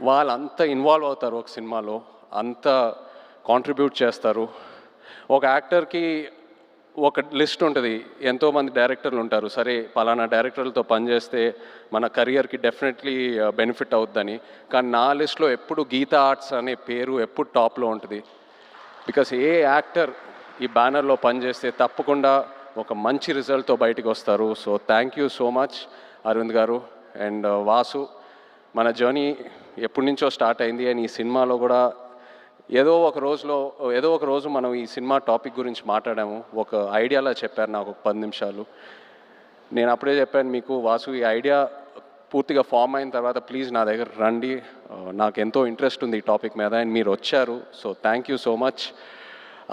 వాళ్ళంత ఇన్వాల్వ్ అవుతారు ఒక సినిమాలో, అంత కాంట్రిబ్యూట్ చేస్తారు. ఒక యాక్టర్కి ఒక లిస్ట్ ఉంటుంది, ఎంతోమంది డైరెక్టర్లు ఉంటారు, సరే పలానా డైరెక్టర్లతో పనిచేస్తే మన కెరియర్కి డెఫినెట్లీ బెనిఫిట్ అవుద్దని. కానీ నా లిస్ట్లో ఎప్పుడు గీతా ఆర్ట్స్ అనే పేరు ఎప్పుడు టాప్లో ఉంటుంది. బికాస్ ఏ యాక్టర్ ఈ బ్యానర్లో పనిచేస్తే తప్పకుండా ఒక మంచి రిజల్ట్తో బయటికి వస్తారు. So thank you so much Aravind garu and Vasu. మన జర్నీ ఎప్పటి నుంచో స్టార్ట్ అయింది అండ్ ఈ సినిమాలో కూడా ఏదో ఒక రోజు మనం ఈ సినిమా టాపిక్ గురించి మాట్లాడాము. ఒక ఐడియాలా చెప్పారు నాకు ఒక 10 నిమిషాలు. నేను అప్పుడే చెప్పాను మీకు, వాసు ఈ ఐడియా పూర్తిగా ఫామ్ అయిన తర్వాత ప్లీజ్ నా దగ్గర రండి, నాకు ఎంతో ఇంట్రెస్ట్ ఉంది ఈ టాపిక్ మీద అండ్ మీరు వచ్చారు. So thank you so much.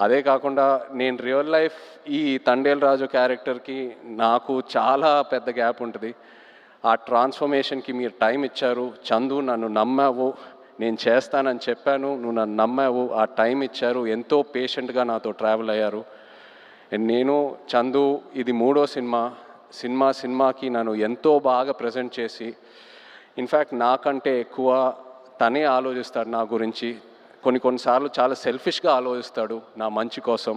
అదే కాకుండా నేను రియల్ లైఫ్ ఈ తండేల్ రాజు క్యారెక్టర్కి నాకు చాలా పెద్ద గ్యాప్ ఉంటుంది. ఆ ట్రాన్స్ఫర్మేషన్కి మీరు టైం ఇచ్చారు. చందు నన్ను నమ్మావు, నేను చేస్తానని చెప్పాను, నువ్వు నన్ను నమ్మావు, ఆ టైం ఇచ్చారు, ఎంతో పేషెంట్గా నాతో ట్రావెల్ అయ్యారు. నేను చందు ఇది 3వ సినిమాకి నన్ను ఎంతో బాగా ప్రజెంట్ చేసి, ఇన్ఫ్యాక్ట్ నాకంటే ఎక్కువ తనే ఆలోచిస్తాడు నా గురించి. కొన్నిసార్లు చాలా సెల్ఫిష్గా ఆలోచిస్తాడు నా మంచి కోసం.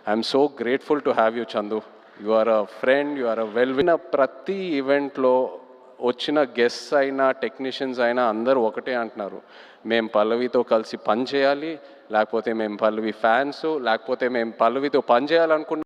I'm so grateful to have you Chandu. You are a friend, you are a winner ప్రతి ఈవెంట్లో వచ్చిన గెస్ట్స్ అయినా టెక్నీషియన్స్ అయినా అందరూ ఒకటే అంటున్నారు, మేము పల్లవితో కలిసి పని చేయాలి, లేకపోతే మేము పల్లవి ఫ్యాన్స్, లేకపోతే మేము పల్లవితో పని చేయాలనుకున్న